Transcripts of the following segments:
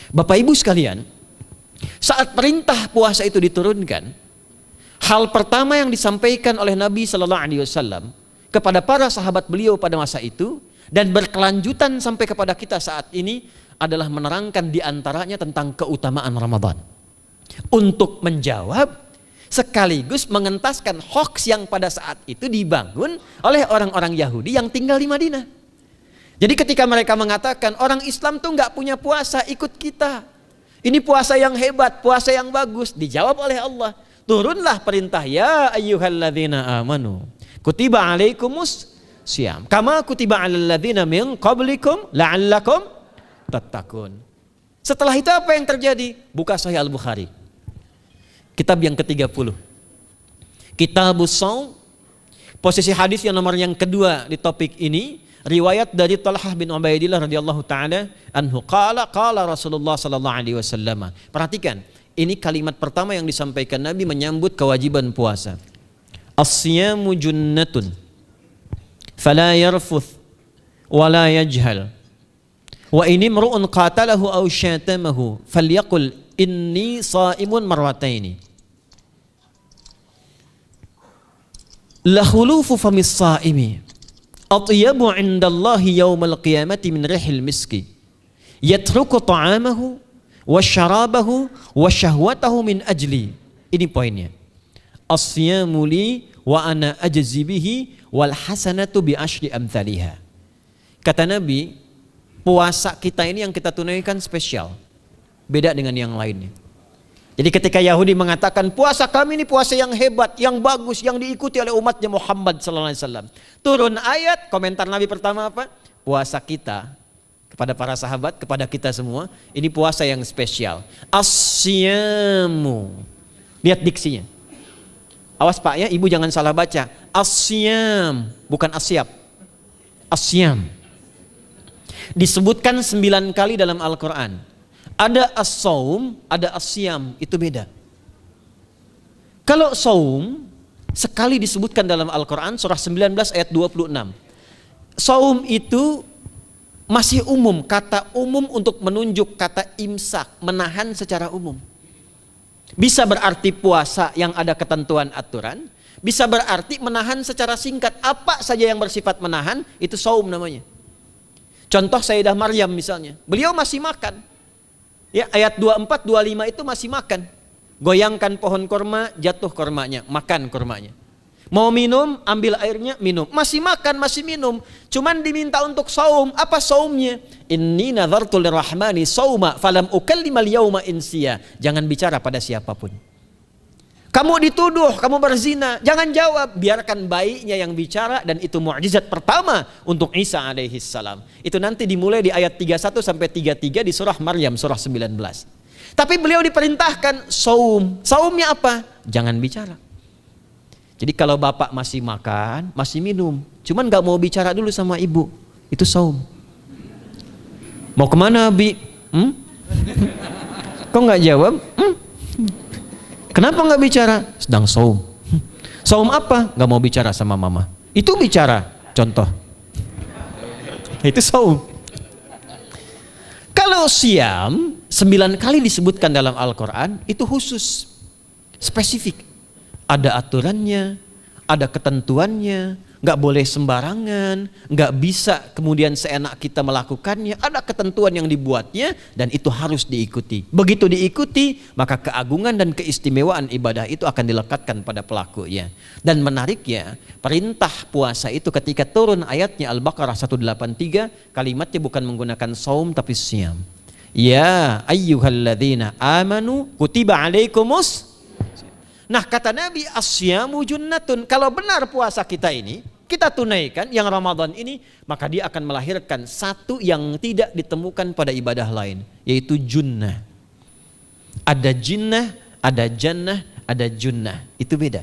Bapak Ibu sekalian, saat perintah puasa itu diturunkan, hal pertama yang disampaikan oleh Nabi Sallallahu Alaihi Wasallam kepada para sahabat beliau pada masa itu dan berkelanjutan sampai kepada kita saat ini adalah menerangkan diantaranya tentang keutamaan Ramadan. Untuk menjawab sekaligus mengentaskan hoax yang pada saat itu dibangun oleh orang-orang Yahudi yang tinggal di Madinah. Jadi ketika mereka mengatakan orang Islam tuh nggak punya puasa, ikut kita. Ini puasa yang hebat, puasa yang bagus. Dijawab oleh Allah. Turunlah perintah, ya ayyuhalladzina amanu kutiba alaikumus syiyam kama kutiba alal ladzina min qablikum la'allakum tattaqun. Setelah itu apa yang terjadi? Buka Sahih Al-Bukhari. Kitab yang ke-30. Kitabus Shaum. Posisi hadis yang nomor yang kedua di topik ini, riwayat dari Talhah bin Ubaidillah radhiyallahu taala anhu qala Rasulullah sallallahu alaihi wasallam. Perhatikan, ini kalimat pertama yang disampaikan Nabi menyambut kewajiban puasa. As-siyamu junnatun fala yarfuth wala yajhal wa in imru'un qatalahu aw syatamahu falyaqul inni sha'imun marwataini. La khulufu famis sha'imi atyabu 'indallahi yaumal qiyamati min rihil miski yatruku ta'amahu wa syarabahu wa syahwatahu min ajli. Ini poinnya. As-siyamu li wa ana ajzi bihi wal hasanatu bi asyri amthaliha. Kata Nabi, puasa kita ini yang kita tunaikan spesial. Beda dengan yang lainnya. Jadi ketika Yahudi mengatakan puasa kami ini puasa yang hebat, yang bagus, yang diikuti oleh umatnya Muhammad sallallahu alaihi wasallam. Turun ayat, komentar Nabi pertama apa? Puasa kita kepada para sahabat, kepada kita semua, ini puasa yang spesial. As-siyamu. Lihat diksinya. Awas Pak ya, Ibu jangan salah baca. As-siyam, bukan asyab. As-siyam. Disebutkan 9 kali dalam Al-Quran. Ada as-saum, ada as-siyam, itu beda. Kalau saum, sekali disebutkan dalam Al-Quran, surah 19 ayat 26. Saum itu masih umum, kata umum untuk menunjuk kata imsak, menahan secara umum. Bisa berarti puasa yang ada ketentuan aturan, bisa berarti menahan secara singkat. Apa saja yang bersifat menahan, itu saum namanya. Contoh Sayyidah Maryam misalnya, beliau masih makan. Ya, ayat 24, 25 itu masih makan. Goyangkan pohon kurma, jatuh kurmanya, makan kurmanya. Mau minum, ambil airnya, minum. Masih makan, masih minum. Cuman diminta untuk saum. Apa saumnya? Inni nadhartu lirrahmani sauma falam ukallimal yauma insiya. Jangan bicara pada siapapun. Kamu dituduh, kamu berzina. Jangan jawab. Biarkan bayinya yang bicara, dan itu mukjizat pertama untuk Isa alaihi salam. Itu nanti dimulai di ayat 31 sampai 33 di surah Maryam, surah 19. Tapi beliau diperintahkan saum. Saumnya apa? Jangan bicara. Jadi kalau bapak masih makan, masih minum, cuman gak mau bicara dulu sama ibu, itu saum. Mau kemana Bi? Kok gak jawab? Kenapa gak bicara? Sedang saum. Saum apa? Gak mau bicara sama mama. Itu bicara, contoh. Itu saum. Kalau siam, 9 kali disebutkan dalam Al-Quran, itu khusus, spesifik. Ada aturannya, ada ketentuannya, nggak boleh sembarangan, nggak bisa kemudian seenak kita melakukannya. Ada ketentuan yang dibuatnya dan itu harus diikuti. Begitu diikuti, maka keagungan dan keistimewaan ibadah itu akan dilekatkan pada pelakunya. Dan menariknya, perintah puasa itu ketika turun ayatnya Al-Baqarah 183, kalimatnya bukan menggunakan saum tapi siyam. Ya ayyuhalladzina amanu kutiba alaikumus. Nah kata Nabi, asyamu junnatun. Kalau benar puasa kita ini, kita tunaikan yang Ramadan ini, maka dia akan melahirkan satu yang tidak ditemukan pada ibadah lain, yaitu junnah. Ada jinnah, ada jannah, ada junnah. Itu beda.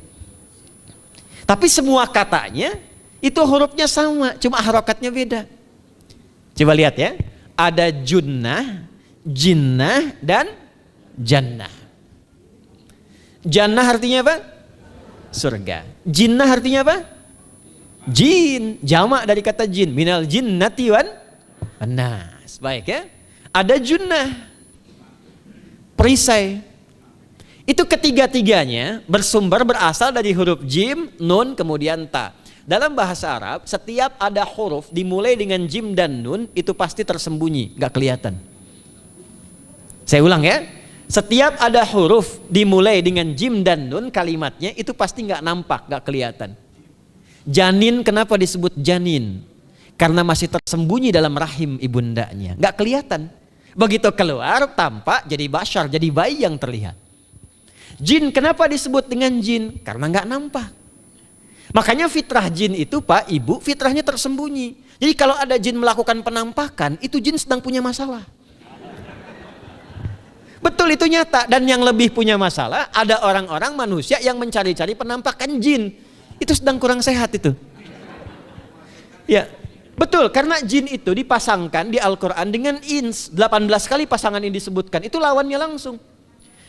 Tapi semua katanya, itu hurufnya sama, cuma harokatnya beda. Coba lihat ya, ada junnah, jinnah, dan jannah. Jannah artinya apa? Surga. Jinnah artinya apa? Jin. Jamak dari kata jin. Minal jinnati wan nas. Baik ya. Ada junnah. perisai. Itu ketiga-tiganya berasal dari huruf jim, nun, kemudian ta. Dalam bahasa Arab, setiap ada huruf dimulai dengan jim dan nun, itu pasti tersembunyi, gak kelihatan. Saya ulang ya, setiap ada huruf dimulai dengan jim dan nun, kalimatnya itu pasti gak nampak, gak kelihatan. Janin, kenapa disebut janin? Karena masih tersembunyi dalam rahim ibundanya, gak kelihatan. Begitu keluar, tampak jadi bashar, jadi bayi yang terlihat. Jin, kenapa disebut dengan jin? Karena gak nampak. Makanya fitrah jin itu Pak, Ibu, fitrahnya tersembunyi. Jadi kalau ada jin melakukan penampakan, itu jin sedang punya masalah. Betul, itu nyata. Dan yang lebih punya masalah, ada orang-orang manusia yang mencari-cari penampakan jin. Itu sedang kurang sehat itu. Ya, betul, karena jin itu dipasangkan di Al-Quran dengan ins. 18 kali pasangan ini disebutkan, itu lawannya langsung.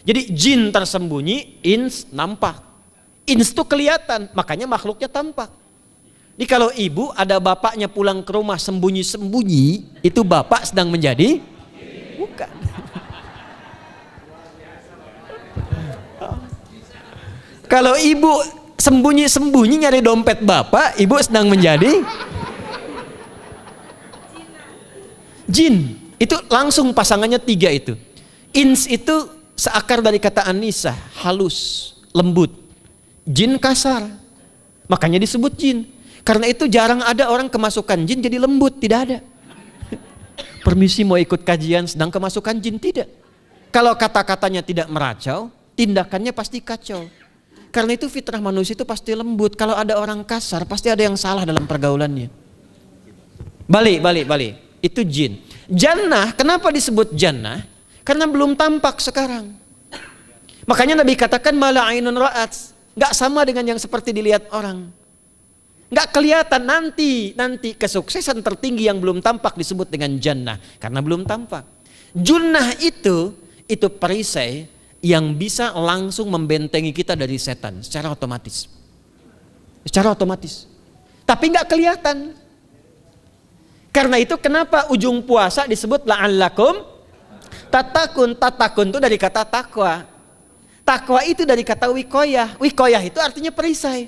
Jadi jin tersembunyi, ins nampak. Ins itu kelihatan, makanya makhluknya tampak. Jadi kalau ibu ada bapaknya pulang ke rumah sembunyi-sembunyi, itu bapak sedang menjadi bukan. Kalau ibu sembunyi-sembunyi nyari dompet bapak, ibu sedang menjadi jin. Itu langsung pasangannya 3 itu. Ins itu seakar dari kata anisah, halus, lembut. Jin kasar, makanya disebut jin. Karena itu jarang ada orang kemasukan jin jadi lembut, tidak ada. Permisi mau ikut kajian sedang kemasukan jin, tidak. Kalau kata-katanya tidak meracau, tindakannya pasti kacau. Karena itu fitrah manusia itu pasti lembut. Kalau ada orang kasar, pasti ada yang salah dalam pergaulannya. Balik. Itu jin. Jannah, kenapa disebut jannah? Karena belum tampak sekarang. Makanya Nabi katakan mala ainun ra'at. Gak sama dengan yang seperti dilihat orang. Gak kelihatan, nanti kesuksesan tertinggi yang belum tampak disebut dengan jannah. Karena belum tampak. Junnah itu perisai yang bisa langsung membentengi kita dari setan secara otomatis. Tapi gak kelihatan. Karena itu kenapa ujung puasa disebut la'allakum tatakun. Tatakun itu dari kata takwa. Takwa itu dari kata wikoyah. Wikoyah itu artinya perisai.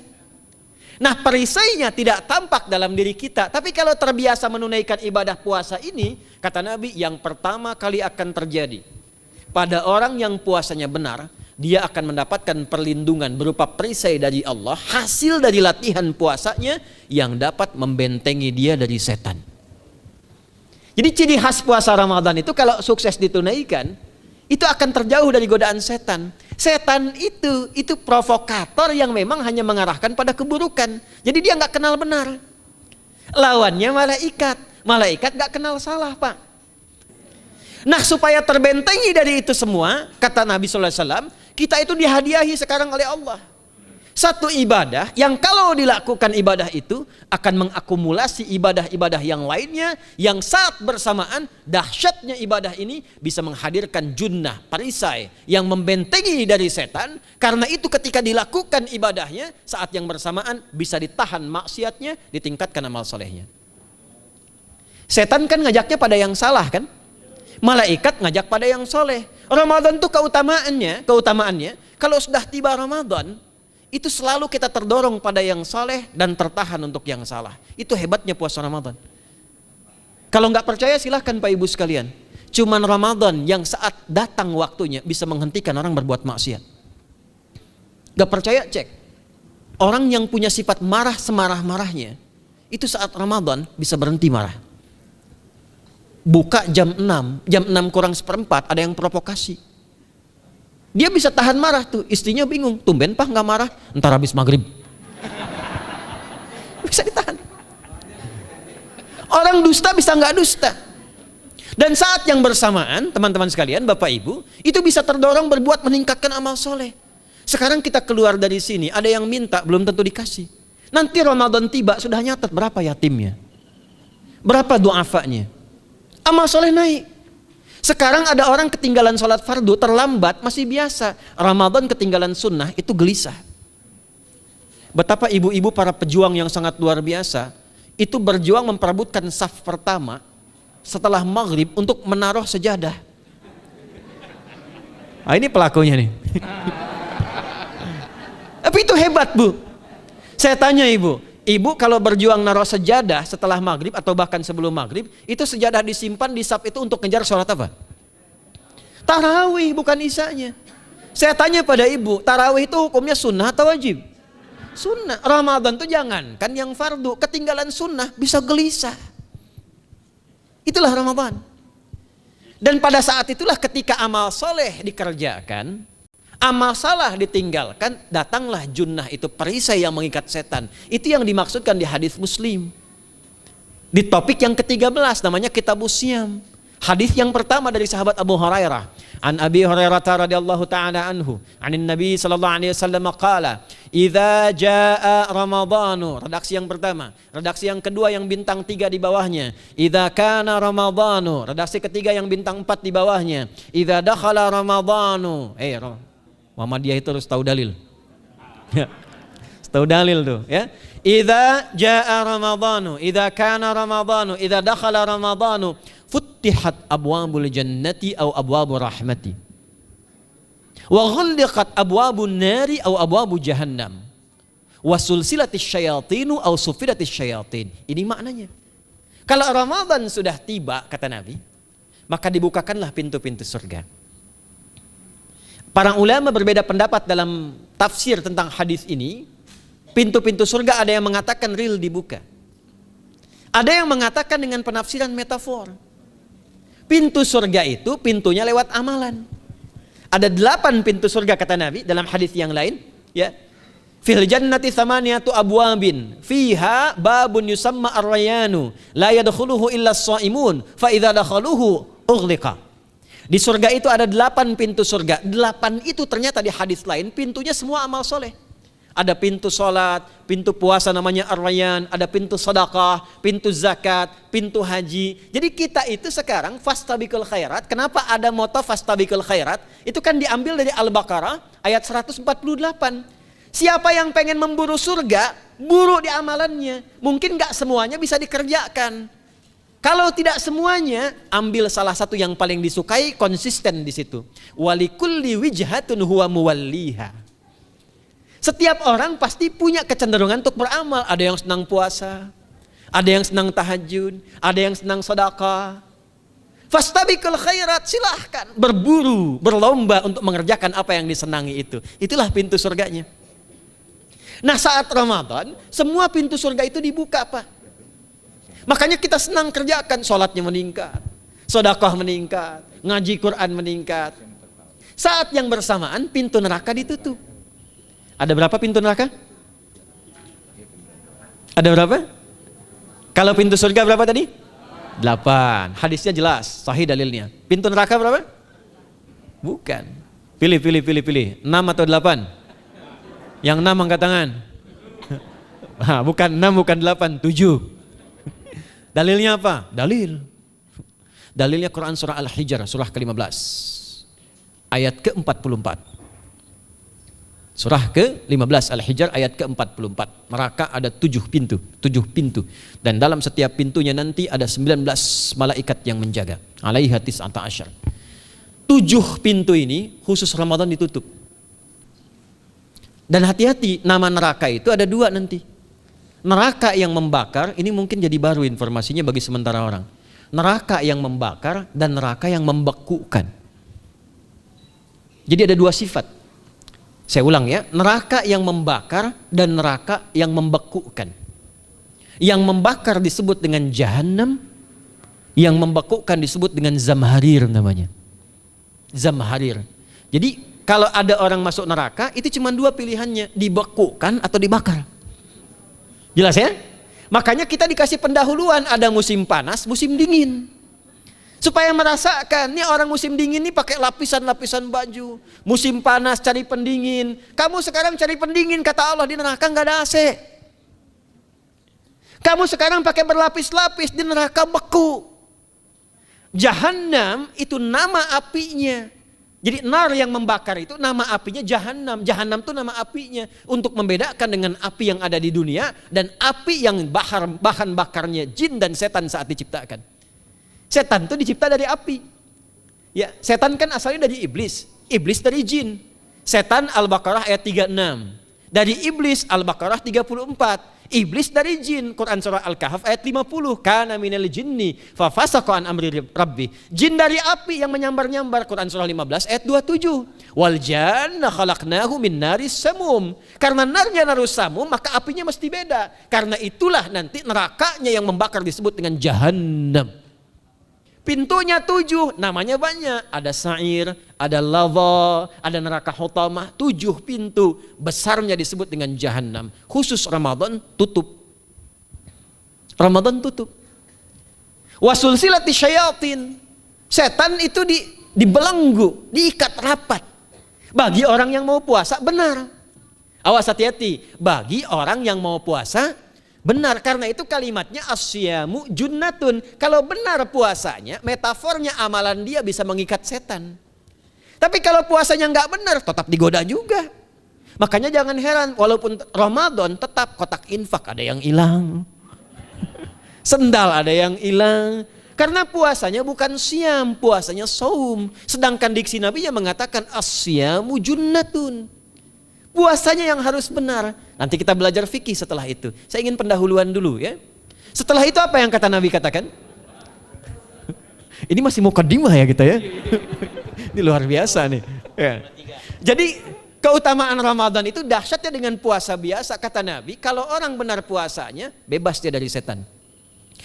Nah, perisainya tidak tampak dalam diri kita. Tapi kalau terbiasa menunaikan ibadah puasa ini, kata Nabi, yang pertama kali akan terjadi pada orang yang puasanya benar, dia akan mendapatkan perlindungan berupa perisai dari Allah, hasil dari latihan puasanya yang dapat membentengi dia dari setan. Jadi ciri khas puasa Ramadan itu kalau sukses ditunaikan, itu akan terjauh dari godaan setan. Setan itu provokator yang memang hanya mengarahkan pada keburukan. Jadi dia nggak kenal benar. Lawannya malaikat. Malaikat nggak kenal salah, Pak. Nah, supaya terbentengi dari itu semua, kata Nabi SAW, kita itu dihadiahi sekarang oleh Allah. Satu ibadah yang kalau dilakukan ibadah itu akan mengakumulasi ibadah-ibadah yang lainnya, yang saat bersamaan dahsyatnya ibadah ini bisa menghadirkan junnah, perisai yang membentengi dari setan. Karena itu ketika dilakukan ibadahnya, saat yang bersamaan bisa ditahan maksiatnya, ditingkatkan amal solehnya. Setan kan ngajaknya pada yang salah kan? Malaikat ngajak pada yang soleh. Ramadan itu keutamaannya kalau sudah tiba Ramadan, itu selalu kita terdorong pada yang saleh dan tertahan untuk yang salah. Itu hebatnya puasa Ramadan. Kalau nggak percaya silahkan Pak Ibu sekalian. Cuman Ramadan yang saat datang waktunya bisa menghentikan orang berbuat maksiat. Gak percaya cek. Orang yang punya sifat marah semarah-marahnya, itu saat Ramadan bisa berhenti marah. Buka jam 6 kurang seperempat ada yang provokasi. Dia bisa tahan marah tuh, istrinya bingung, tumben Pak nggak marah, ntar habis maghrib. Bisa ditahan. Orang dusta bisa nggak dusta. Dan saat yang bersamaan, teman-teman sekalian, Bapak Ibu, itu bisa terdorong berbuat meningkatkan amal soleh. Sekarang kita keluar dari sini, ada yang minta, belum tentu dikasih. Nanti Ramadan tiba, sudah nyatet berapa yatimnya, berapa du'afanya, amal soleh naik. Sekarang ada orang ketinggalan sholat fardu terlambat masih biasa. Ramadan ketinggalan sunnah itu gelisah. Betapa ibu-ibu para pejuang yang sangat luar biasa itu berjuang memperebutkan saf pertama setelah maghrib untuk menaruh sejadah. Ah, ini pelakunya nih. Tapi itu hebat, Bu. Saya tanya ibu kalau berjuang naruh sejadah setelah maghrib atau bahkan sebelum maghrib, itu sejadah disimpan di saf itu untuk ngejar sholat apa? Tarawih, bukan isanya. Saya tanya pada ibu, tarawih itu hukumnya sunnah atau wajib? Sunnah. Ramadan tuh jangan kan yang fardu, ketinggalan sunnah bisa gelisah. Itulah Ramadan. Dan pada saat itulah ketika amal soleh dikerjakan, amal salah ditinggalkan, datanglah junnah, itu perisai yang mengikat setan. Itu yang dimaksudkan di hadis Muslim. Di topik yang ke-13 namanya Kitabus Syam. Hadis yang pertama dari sahabat Abu Hurairah. An Abi Hurairah radhiyallahu ta'ala anhu, anin Nabi sallallahu alaihi wasallam qala, "Idza jaa Ramadhanu." Redaksi yang pertama. Redaksi yang kedua yang bintang 3 di bawahnya. "Idza kana Ramadhanu." Redaksi ketiga yang bintang 4 di bawahnya. "Idza dakhala Ramadhanu." Muhammadiyah itu harus tahu dalil. Ya. Tahu dalil tuh, ya. Idza jaa Ramadhanu, idza kana Ramadhanu, idza dakhala Ramadhanu, futtihat abwabul jannati aw abwabur rahmati. Wa ghulliqat abwabun nari aw abwabu jahannam. Wa sulsilatis syayatinu aw sufidatis syayatin. Ini maknanya. Kalau Ramadan sudah tiba, kata Nabi, maka dibukakanlah pintu-pintu surga. Para ulama berbeda pendapat dalam tafsir tentang hadis ini. Pintu-pintu surga ada yang mengatakan real dibuka. Ada yang mengatakan dengan penafsiran metafor. Pintu surga itu pintunya lewat amalan. Ada 8 pintu surga kata Nabi dalam hadis yang lain, ya. Fil jannati thamaniyatu abwabin fiha babun yusamma ar-rayanu la yadkhuluhu illa as-shaimun fa idza dakhaluhu ughliqa. Di surga itu ada 8 pintu surga. 8 itu ternyata di hadis lain pintunya semua amal soleh. Ada pintu sholat, pintu puasa namanya ar-rayyan, ada pintu sedekah, pintu zakat, pintu haji. Jadi kita itu sekarang fastabiqul khairat. Kenapa ada moto fastabiqul khairat? Itu kan diambil dari Al-Baqarah ayat 148. Siapa yang pengen memburu surga, buru di amalannya. Mungkin gak semuanya bisa dikerjakan. Kalau tidak semuanya, ambil salah satu yang paling disukai, konsisten di situ. Walikulli wijhatun huwa muwalliha. Setiap orang pasti punya kecenderungan untuk beramal. Ada yang senang puasa, ada yang senang tahajud, ada yang senang sedekah. Fastabiqul khairat, silahkan berburu, berlomba untuk mengerjakan apa yang disenangi itu. Itulah pintu surganya. Nah, saat Ramadan, semua pintu surga itu dibuka, Pak. Makanya kita senang kerjakan, sholatnya meningkat, sedekah meningkat, ngaji Quran meningkat. Saat yang bersamaan pintu neraka ditutup. Ada berapa pintu neraka? Ada berapa? Kalau pintu surga berapa tadi? 8. Hadisnya jelas, sahih dalilnya. Pintu neraka berapa? Bukan. Pilih. 6 atau 8? Yang 6 angkat tangan. Bukan 6, bukan 8, 7. Dalilnya apa? Dalilnya Quran surah Al-Hijr, surah ke-15. Ayat ke-44. Surah ke-15 Al-Hijr ayat ke-44. Neraka ada 7 pintu. Dan dalam setiap pintunya nanti ada 19 malaikat yang menjaga. Alaiha tis'ata asyar. 7 pintu ini khusus Ramadan ditutup. Dan hati-hati, nama neraka itu ada 2 nanti. Neraka yang membakar, ini mungkin jadi baru informasinya bagi sementara orang. Neraka yang membakar dan neraka yang membekukan. Jadi ada 2 sifat. Saya ulang ya, neraka yang membakar dan neraka yang membekukan. Yang membakar disebut dengan Jahannam, yang membekukan disebut dengan Zamharir namanya. Zamharir. Jadi kalau ada orang masuk neraka, itu cuma 2 pilihannya, dibekukan atau dibakar. Jelas ya? Makanya kita dikasih pendahuluan, ada musim panas, musim dingin. Supaya merasakan, nih orang musim dingin nih pakai lapisan-lapisan baju. Musim panas cari pendingin. Kamu sekarang cari pendingin, kata Allah, di neraka nggak ada AC. Kamu sekarang pakai berlapis-lapis, di neraka beku. Jahannam itu nama apinya. Jadi nar yang membakar itu nama apinya Jahannam. Jahannam itu nama apinya. Untuk membedakan dengan api yang ada di dunia dan api yang bahan bakarnya jin dan setan saat diciptakan. Setan itu dicipta dari api. Ya, setan kan asalnya dari iblis. iblis dari jin. Setan Al-Baqarah ayat 36. Dari iblis Al-Baqarah 34. Iblis dari jin, Quran surah Al-Kahf ayat 50. Kana minal jinni fa fasaqa an amri rabbi. Jin dari api yang menyambar-nyambar, Quran surah 15 ayat 27. Wal janna khalaqnahu min naris samum. Karena narnya narus samum, maka apinya mesti beda. Karena itulah nanti nerakanya yang membakar disebut dengan jahannam. Pintunya 7, namanya banyak. Ada sa'ir, ada lava, ada neraka hutamah. 7 pintu, besarnya disebut dengan jahannam. Khusus Ramadan tutup. Ramadan tutup. Wasulsilati syayatin. Setan itu dibelenggu, diikat rapat. Bagi orang yang mau puasa benar. Awas hati-hati. Bagi orang yang mau puasa benar, karena itu kalimatnya asyamu junnatun. Kalau benar puasanya, metafornya amalan dia bisa mengikat setan. Tapi kalau puasanya nggak benar, tetap digoda juga. Makanya jangan heran, walaupun Ramadan tetap kotak infak ada yang hilang. Sendal ada yang hilang. Karena puasanya bukan siam, puasanya saum. Sedangkan diksi Nabi yang mengatakan asyamu junnatun. Puasanya yang harus benar. Nanti kita belajar fikih setelah itu. Saya ingin pendahuluan dulu ya. Setelah itu apa yang kata Nabi katakan? Ini masih mukaddimah ya kita ya. Ini luar biasa nih. Ya. Jadi keutamaan Ramadan itu dahsyatnya dengan puasa biasa. Kata Nabi, kalau orang benar puasanya, bebas dia dari setan.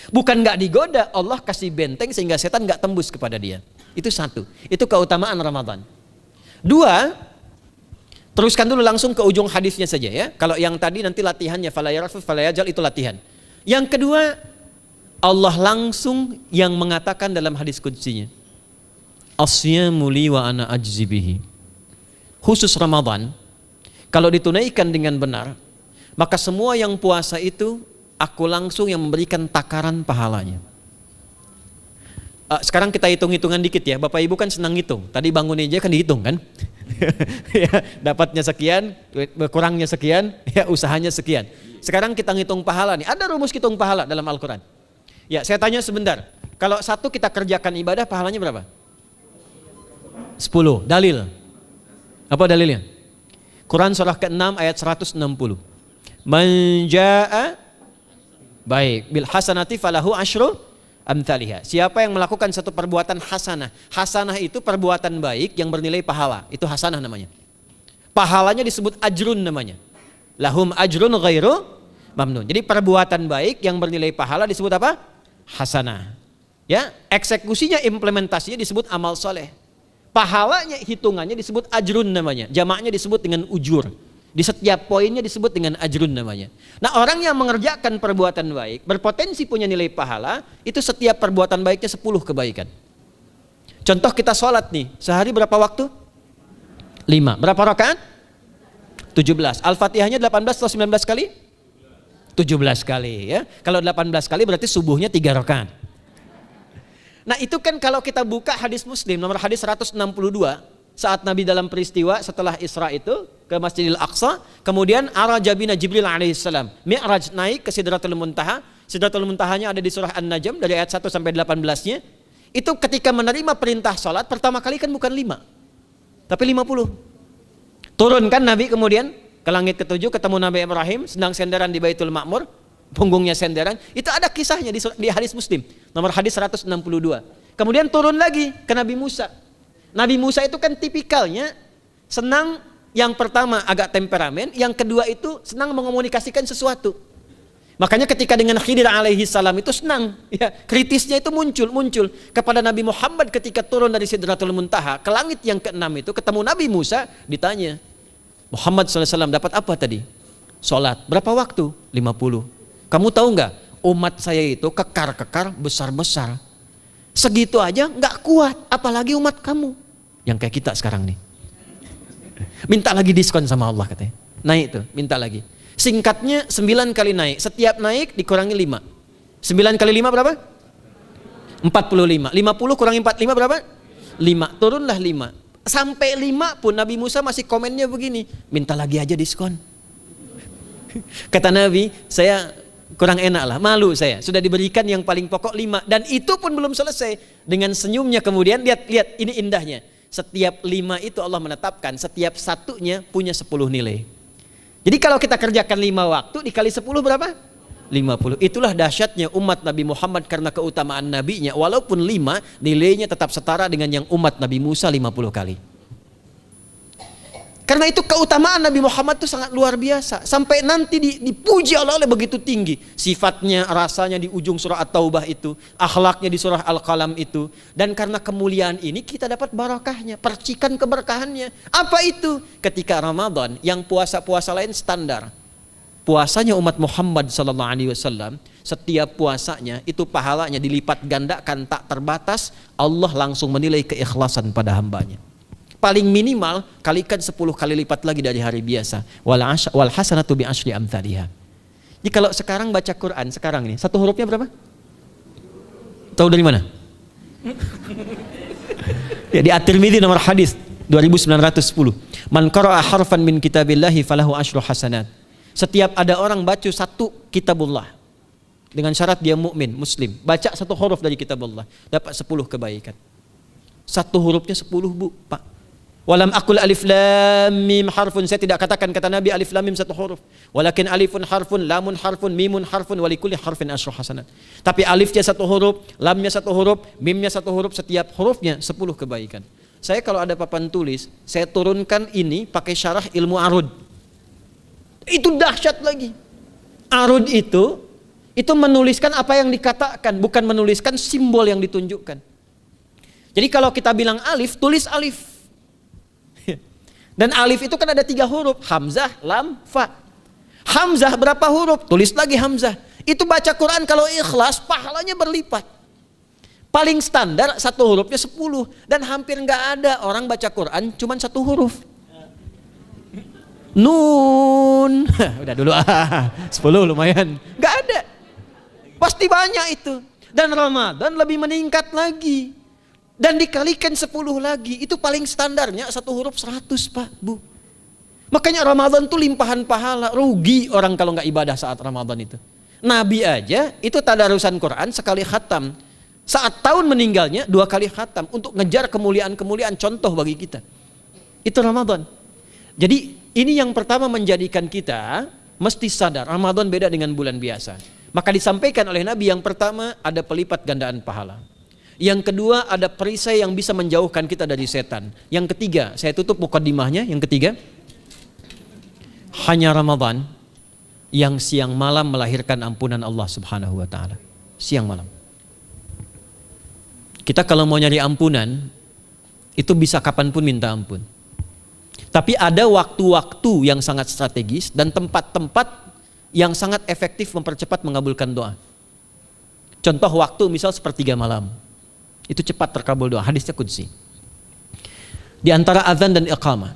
Bukan gak digoda, Allah kasih benteng sehingga setan gak tembus kepada dia. Itu satu. Itu keutamaan Ramadan. 2, teruskan dulu langsung ke ujung hadisnya saja ya. Kalau yang tadi nanti latihannya fala yarfus fala yajal, itu latihan. Yang kedua, Allah langsung yang mengatakan dalam hadis qudsinya, asyamu li wa ana ajzi bihi. Khusus Ramadan, kalau ditunaikan dengan benar, maka semua yang puasa itu aku langsung yang memberikan takaran pahalanya. Sekarang kita hitung-hitungan dikit ya. Bapak Ibu kan senang hitung. Tadi bangun aja kan dihitung kan. Ya, dapatnya sekian, kurangnya sekian, ya usahanya sekian. Sekarang kita ngitung pahala nih. Ada rumus hitung pahala dalam Al-Quran. Ya, saya tanya sebentar. Kalau satu kita kerjakan ibadah, pahalanya berapa? 10. Dalil. Apa dalilnya? Quran surah ke-6 ayat 160. Man jaa baik bil hasanati falahu asyru amthaliha. Siapa yang melakukan satu perbuatan hasanah. Hasanah itu perbuatan baik yang bernilai pahala. Itu hasanah namanya. Pahalanya disebut ajrun namanya. Lahum ajrun ghairu mamnun. Jadi perbuatan baik yang bernilai pahala disebut apa? Hasanah. Ya, eksekusinya, implementasinya disebut amal soleh. Pahalanya, hitungannya disebut ajrun namanya. Jamaknya disebut dengan ujur. Di setiap poinnya disebut dengan ajrun namanya. Nah, orang yang mengerjakan perbuatan baik berpotensi punya nilai pahala, itu setiap perbuatan baiknya 10 kebaikan. Contoh kita sholat nih, sehari berapa waktu? 5. Berapa rakaat? 17. Al-Fatihahnya 18 atau 19 kali? 17 kali ya. Kalau 18 kali berarti subuhnya 3 rakaat. Nah, itu kan kalau kita buka hadis Muslim nomor hadis 162, saat Nabi dalam peristiwa setelah Isra itu ke Masjidil Aqsa, kemudian araja bina Jibril alaihissalam, Mi'raj, naik ke Sidratul Muntaha. Sidratul Muntahanya ada di surah An-Najm dari ayat 1 sampai 18-nya. Itu ketika menerima perintah salat pertama kali kan bukan 5, tapi 50. Turun kan Nabi kemudian ke langit ke-7, ketemu Nabi Ibrahim sedang senderan di Baitul Ma'mur, punggungnya senderan. Itu ada kisahnya di hadis Muslim nomor hadis 162. Kemudian turun lagi ke Nabi Musa. Nabi Musa itu kan tipikalnya senang, yang pertama agak temperamen, yang kedua itu senang mengomunikasikan sesuatu. Makanya ketika dengan Khidir alaihi salam itu senang, ya, kritisnya itu muncul kepada Nabi Muhammad ketika turun dari Sidratul Muntaha ke langit yang ke-6 itu ketemu Nabi Musa, ditanya, Muhammad SAW dapat apa tadi? Sholat. Berapa waktu? 50. Kamu tahu nggak? Umat saya itu kekar-kekar besar-besar. Segitu aja nggak kuat, apalagi umat kamu yang kayak kita sekarang nih. Minta lagi diskon sama Allah katanya. Naik tuh, minta lagi. Singkatnya 9 kali naik. Setiap naik dikurangi 5. 9 kali 5 berapa? 45. 50 kurangi 45 berapa? 5. Turunlah 5. Sampai 5 pun Nabi Musa masih komennya begini, minta lagi aja diskon. Kata Nabi, saya kurang enak lah, malu saya. Sudah diberikan yang paling pokok 5, dan itu pun belum selesai. Dengan senyumnya kemudian, lihat ini indahnya. Setiap 5 itu Allah menetapkan, setiap satunya punya 10 nilai. Jadi kalau kita kerjakan 5 waktu dikali 10 berapa? 50. Itulah dahsyatnya umat Nabi Muhammad karena keutamaan nabinya. Walaupun 5, nilainya tetap setara dengan yang umat Nabi Musa 50 kali. Karena itu keutamaan Nabi Muhammad itu sangat luar biasa. Sampai nanti dipuji Allah oleh begitu tinggi. Sifatnya, rasanya di ujung surah At-Taubah itu. Akhlaknya di surah Al-Qalam itu. Dan karena kemuliaan ini kita dapat barakahnya. Percikan keberkahannya. Apa itu? Ketika Ramadan yang puasa-puasa lain standar. Puasanya umat Muhammad SAW, setiap puasanya itu pahalanya dilipat gandakan tak terbatas. Allah langsung menilai keikhlasan pada hambanya. Paling minimal kalikan 10 kali lipat lagi dari hari biasa. Wal hasanatu bi asyri amthaliha. Jadi kalau sekarang baca Quran sekarang ini, satu hurufnya berapa? Tahu dari mana? Ya, di At-Tirmidzi nomor hadis 2910. Man qara'a harfan min kitabillahi falahu asyru hasanat. Setiap ada orang baca satu kitabullah dengan syarat dia mukmin, muslim, baca satu huruf dari kitabullah, dapat 10 kebaikan. Satu hurufnya 10, Bu, Pak. Walam aqul alif lam mim harfun, saya tidak katakan kata Nabi alif lam mim satu huruf. Walakin alifun harfun, lamun harfun, mimun harfun, walikulli harfin asyru hasanat. Tapi alifnya satu huruf, lamnya satu huruf, mimnya satu huruf, setiap hurufnya 10 kebaikan. Saya kalau ada papan tulis, saya turunkan ini pakai syarah ilmu arud. Itu dahsyat lagi. Arud itu menuliskan apa yang dikatakan, bukan menuliskan simbol yang ditunjukkan. Jadi kalau kita bilang alif, tulis alif. Dan alif itu kan ada 3 huruf, hamzah, lam, fa. Hamzah berapa huruf? Tulis lagi hamzah. Itu baca Quran kalau ikhlas, pahalanya berlipat. Paling standar satu hurufnya 10. Dan hampir nggak ada orang baca Quran cuma satu huruf. Nun. Udah dulu 10 lumayan. Nggak ada. Pasti banyak itu. Dan Ramadan lebih meningkat lagi. Dan dikalikan 10 lagi, itu paling standarnya satu huruf 100, Pak, Bu. Makanya Ramadan itu limpahan pahala. Rugi orang kalau nggak ibadah saat Ramadan itu. Nabi aja itu tadarusan Quran sekali khatam. Saat tahun meninggalnya 2 kali khatam untuk ngejar kemuliaan-kemuliaan contoh bagi kita. Itu Ramadan. Jadi ini yang pertama menjadikan kita mesti sadar Ramadan beda dengan bulan biasa. Maka disampaikan oleh Nabi yang pertama ada pelipat gandaan pahala. Yang kedua ada perisai yang bisa menjauhkan kita dari setan. Yang ketiga, saya tutup mukadimahnya. Yang ketiga, hanya Ramadan yang siang malam melahirkan ampunan Allah Subhanahu wa taala. Siang malam. Kita kalau mau nyari ampunan itu bisa kapanpun minta ampun. Tapi ada waktu-waktu yang sangat strategis dan tempat-tempat yang sangat efektif mempercepat mengabulkan doa. Contoh waktu misal sepertiga malam. Itu cepat terkabul doa, hadisnya qudsi. Di antara azan dan iqamah.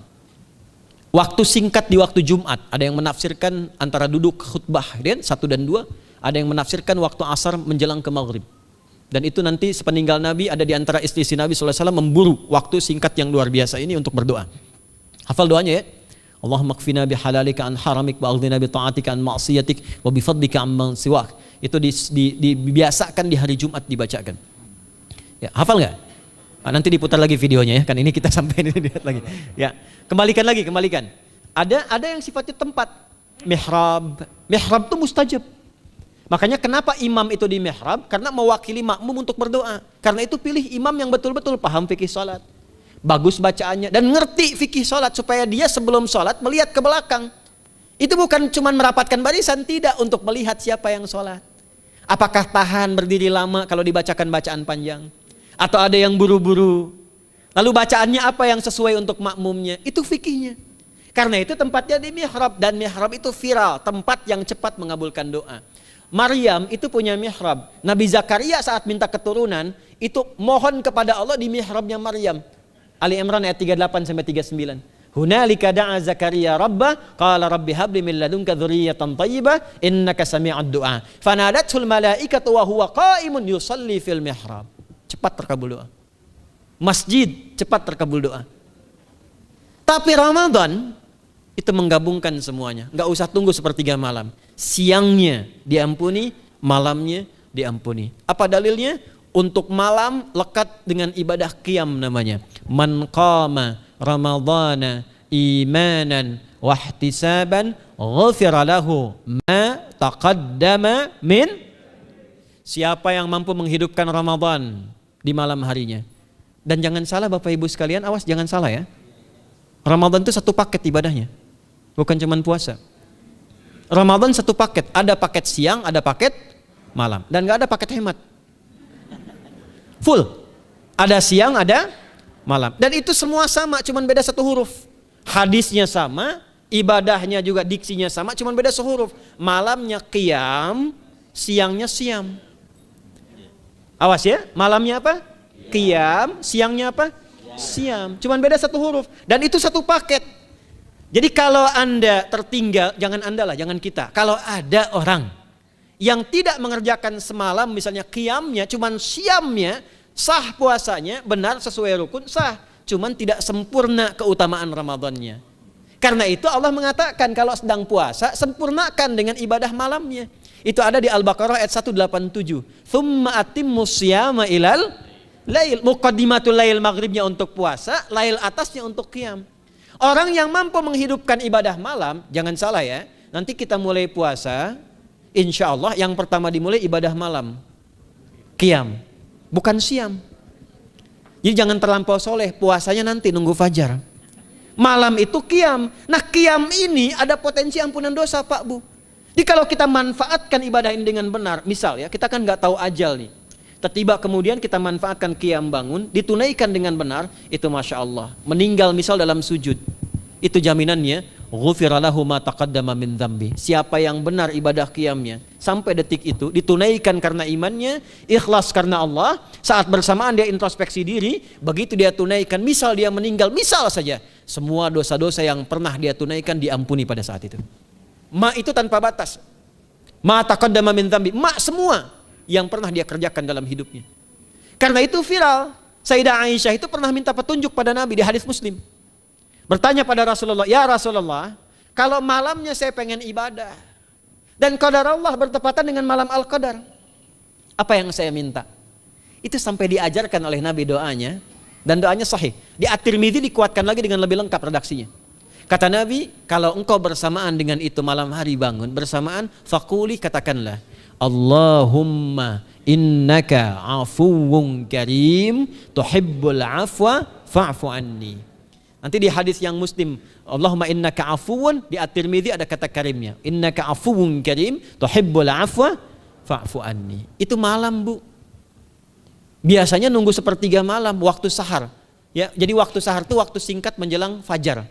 Waktu singkat di waktu Jumat, ada yang menafsirkan antara duduk khutbah, 1 dan 2, ada yang menafsirkan waktu asar menjelang ke maghrib. Dan itu nanti sepeninggal Nabi ada di antara istri Nabi SAW memburu waktu singkat yang luar biasa ini untuk berdoa. Hafal doanya ya. Allahumma kfina bihalalika an haramik wa aghdina bi ta'atika an ma'siyatik wa bi fadlika amman siwak. Itu dibiasakan di hari Jumat dibacakan. Ya, hafal nggak? Nah, nanti diputar lagi videonya ya, kan ini kita sampai ini lihat lagi. Ya, kembalikan. Ada yang sifatnya tempat. Mihrab itu mustajab. Makanya kenapa imam itu di mihrab? Karena mewakili makmum untuk berdoa. Karena itu pilih imam yang betul-betul paham fikih salat, bagus bacaannya dan ngerti fikih salat supaya dia sebelum salat melihat ke belakang. Itu bukan cuma merapatkan barisan, tidak, untuk melihat siapa yang salat. Apakah tahan berdiri lama kalau dibacakan bacaan panjang? Atau ada yang buru-buru. Lalu bacaannya apa yang sesuai untuk makmumnya? Itu fikihnya. Karena itu tempatnya di mihrab. Dan mihrab itu viral, tempat yang cepat mengabulkan doa. Maryam itu punya mihrab. Nabi Zakaria saat minta keturunan, itu mohon kepada Allah di mihrabnya Maryam. Ali Imran ayat 38-39. Hunalika da'a Zakaria rabbah, qala rabbi habli min ladunka dzurriyyatan thayyibah, innaka sami'ud du'a. Fanadatul malaikatu wa huwa qa'imun yusalli fil mihrab. Cepat terkabul doa. Masjid cepat terkabul doa. Tapi Ramadan itu menggabungkan semuanya. Enggak usah tunggu sepertiga malam. Siangnya diampuni, malamnya diampuni. Apa dalilnya? Untuk malam lekat dengan ibadah qiyam namanya. Man qama ramadhana imanan wahtisaban ghufira lahu ma taqaddama min. Siapa yang mampu menghidupkan Ramadan di malam harinya. Dan jangan salah Bapak Ibu sekalian, awas jangan salah ya. Ramadan itu satu paket ibadahnya. Bukan cuma puasa. Ramadan satu paket, ada paket siang, ada paket malam, dan nggak ada paket hemat. Full, ada siang, ada malam, dan itu semua sama, cuman beda satu huruf. Hadisnya sama, ibadahnya juga diksinya sama, cuman beda sehuruf. Malamnya qiyam, siangnya siam. Awas ya, malamnya apa? Qiyam, siangnya apa? Siam. Cuman beda satu huruf, dan itu satu paket. Jadi kalau Anda tertinggal, jangan Anda lah, jangan kita. Kalau ada orang yang tidak mengerjakan semalam, misalnya qiyamnya, cuman siamnya, sah puasanya, benar sesuai rukun, sah. Cuman tidak sempurna keutamaan Ramadannya. Karena itu Allah mengatakan kalau sedang puasa, sempurnakan dengan ibadah malamnya. Itu ada di Al-Baqarah ayat 187. Tsumma atimmus syiyama ilal lail. Muqaddimatul lail, maghribnya untuk puasa, lail atasnya untuk qiyam. Orang yang mampu menghidupkan ibadah malam, jangan salah ya, nanti kita mulai puasa, insya Allah yang pertama dimulai ibadah malam, qiyam, bukan siam. Jadi jangan terlampau soleh, puasanya nanti nunggu fajar. Malam itu qiyam. Nah qiyam ini ada potensi ampunan dosa Pak Bu. Jadi kalau kita manfaatkan ibadah ini dengan benar, misal ya, kita kan nggak tahu ajal nih. Tiba kemudian kita manfaatkan qiyam bangun, ditunaikan dengan benar, itu Masya Allah. Meninggal misal dalam sujud, itu jaminannya, ghufira lahu ma taqaddama min dzambi. Siapa yang benar ibadah qiyamnya, sampai detik itu, ditunaikan karena imannya, ikhlas karena Allah, saat bersamaan dia introspeksi diri, begitu dia tunaikan, misal dia meninggal, misal saja, semua dosa-dosa yang pernah dia tunaikan diampuni pada saat itu. Ma itu tanpa batas. Ma taqaddama min dzambi, ma semua yang pernah dia kerjakan dalam hidupnya. Karena itu viral. Sayyidah Aisyah itu pernah minta petunjuk pada Nabi di hadis Muslim. Bertanya pada Rasulullah, ya Rasulullah, kalau malamnya saya pengen ibadah, dan qadar Allah bertepatan dengan malam Al-Qadar, apa yang saya minta? Itu sampai diajarkan oleh Nabi doanya, dan doanya sahih. Di At-Tirmidzi dikuatkan lagi dengan lebih lengkap redaksinya. Kata Nabi, kalau engkau bersamaan dengan itu malam hari bangun, bersamaan, faquli, katakanlah, Allahumma innaka afuwun karim tuhibbul afwa fa'fu anni. Nanti di hadis yang Muslim, Allahumma innaka afuwun, di At-Tirmidzi ada kata karimnya. Innaka afuwun karim tuhibbul afwa fa'fu anni. Itu malam Bu. Biasanya nunggu sepertiga malam, waktu sahar. Ya, jadi waktu sahar itu waktu singkat menjelang fajar.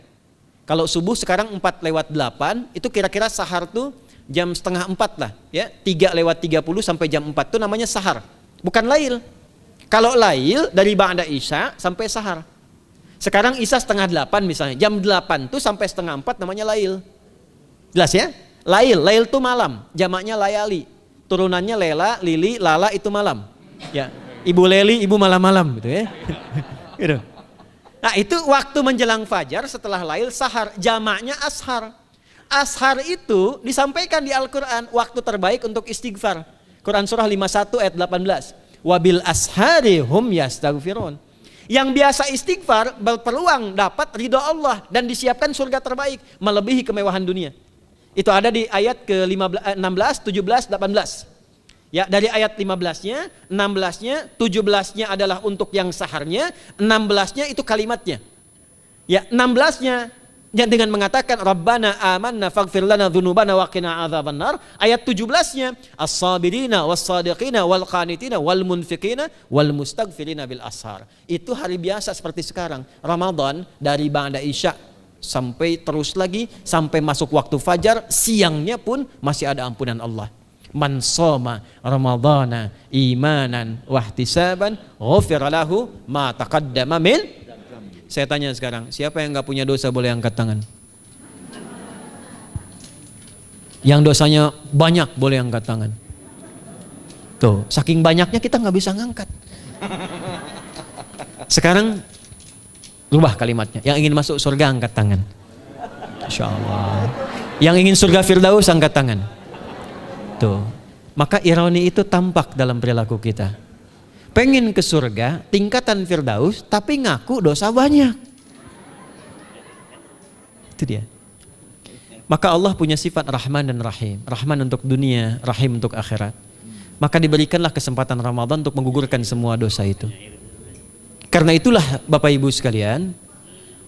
Kalau subuh sekarang 4:08, itu kira-kira sahar tuh jam 3:30 lah, ya, 3:30 sampai jam 4 itu namanya sahar, bukan lail. Kalau lail dari ba'da isya sampai sahar. Sekarang isya 7:30 misalnya, jam 8 tuh sampai 3:30 namanya lail. Jelas ya? Lail tuh malam, jamaknya layali. Turunannya lela, lili, lala itu malam. Ya, ibu leli, ibu malam-malam gitu ya. Gitu. Nah, itu waktu menjelang fajar setelah lail sahar, jamaknya ashar. Ashar itu disampaikan di Al-Quran, waktu terbaik untuk istighfar. Quran surah 51 ayat 18. Wabil ashari hum yastaghfirun. Yang biasa istighfar berpeluang dapat ridho Allah dan disiapkan surga terbaik, melebihi kemewahan dunia. Itu ada di ayat ke-16, 17, 18. Ya, dari ayat 15-nya, 16-nya, 17-nya adalah untuk yang saharnya, 16-nya itu kalimatnya. Ya, 16-nya dengan mengatakan Rabbana amanna faghfir lana dzunubana wa qina adzabannar. Ayat 17-nya as-sabirina was-sadiqina wal qanitina wal munfiqina wal mustaghfirina bil ashar. Itu hari biasa seperti sekarang. Ramadan dari ba'da isya sampai terus lagi sampai masuk waktu fajar, siangnya pun masih ada ampunan Allah. Man shoma ramadhana imanan wahtisaban ghufira lahu ma taqaddama min. Saya tanya sekarang, siapa yang nggak punya dosa boleh angkat tangan? Yang dosanya banyak boleh angkat tangan. Tuh, saking banyaknya kita nggak bisa ngangkat. Sekarang rubah kalimatnya. Yang ingin masuk surga angkat tangan. Insya Allah. Yang ingin surga Firdaus angkat tangan. Tuh, maka ironi itu tampak dalam perilaku kita. pengen ke surga, tingkatan Firdaus, tapi ngaku dosa banyak. Itu dia. Maka Allah punya sifat Rahman dan Rahim. Rahman untuk dunia, Rahim untuk akhirat. Maka diberikanlah kesempatan Ramadan untuk menggugurkan semua dosa itu. Karena itulah Bapak Ibu sekalian,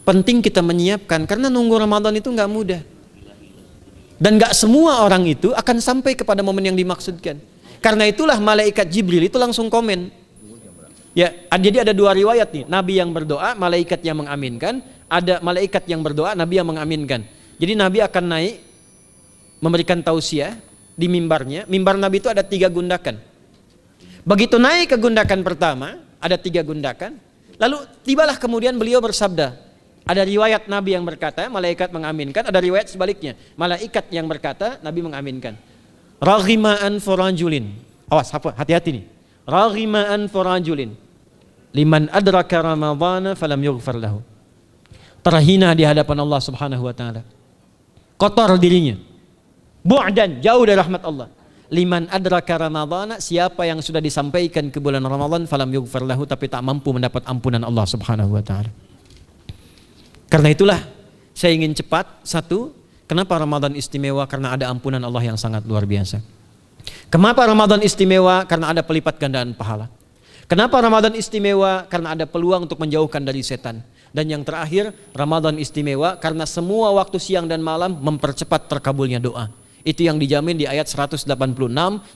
penting kita menyiapkan, karena nunggu Ramadan itu nggak mudah. Dan nggak semua orang itu akan sampai kepada momen yang dimaksudkan. Karena itulah malaikat Jibril itu langsung komen. Ya, jadi ada dua riwayat nih, Nabi yang berdoa, malaikat yang mengaminkan, ada malaikat yang berdoa, Nabi yang mengaminkan. Jadi Nabi akan naik memberikan tausiah di mimbarnya. Mimbar Nabi itu ada 3 gundakan. Begitu naik ke gundakan pertama, ada 3 gundakan. Lalu tibalah kemudian beliau bersabda. Ada riwayat Nabi yang berkata, malaikat mengaminkan. Ada riwayat sebaliknya, malaikat yang berkata, Nabi mengaminkan. Raghima'an forajulin. Awas, hati-hati nih. Raghima'an forajulin. Liman adraka Ramadhana falam yughfar lahu. Terhina di hadapan Allah Subhanahu wa taala. Kotor dirinya. Bu'dan, jauh dari rahmat Allah. Liman adraka Ramadhana, siapa yang sudah disampaikan ke bulan Ramadan falam yughfar lahu, tapi tak mampu mendapat ampunan Allah Subhanahu wa taala. Karena itulah saya ingin cepat. Satu, kenapa Ramadan istimewa? Karena ada ampunan Allah yang sangat luar biasa. Kenapa Ramadan istimewa? Karena ada pelipat gandaan pahala. Kenapa Ramadan istimewa? Karena ada peluang untuk menjauhkan dari setan. Dan yang terakhir, Ramadan istimewa karena semua waktu siang dan malam mempercepat terkabulnya doa. Itu yang dijamin di ayat 186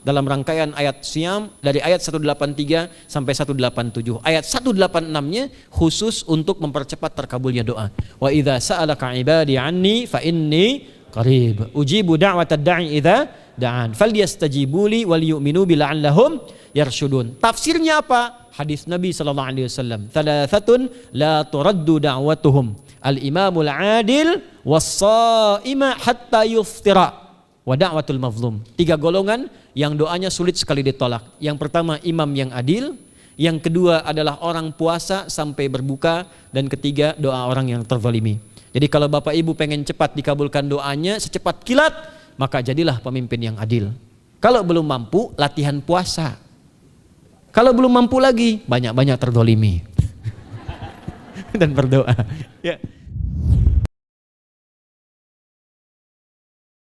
dalam rangkaian ayat Siyam dari ayat 183 sampai 187. Ayat 186-nya khusus untuk mempercepat terkabulnya doa. Wa idza sa'alaka 'ibadi 'anni fa inni qarib. Ujibu da'watad da'i idza da'an. Falyastajibu wal yu'minu bi la'allahum yarshudun. Tafsirnya apa? Hadis Nabi sallallahu alaihi wasallam. Thalathatun la turaddu da'watuhum. Al-imamul 'adil was-sha'ima hatta yuftira. Wa da'watul mazlum. 3 golongan yang doanya sulit sekali ditolak. Yang pertama imam yang adil, yang kedua adalah orang puasa sampai berbuka, dan ketiga doa orang yang terzalimi. Jadi kalau Bapak Ibu pengen cepat dikabulkan doanya secepat kilat, maka jadilah pemimpin yang adil. Kalau belum mampu, latihan puasa. Kalau belum mampu lagi, banyak-banyak terzalimi dan berdoa. Ya.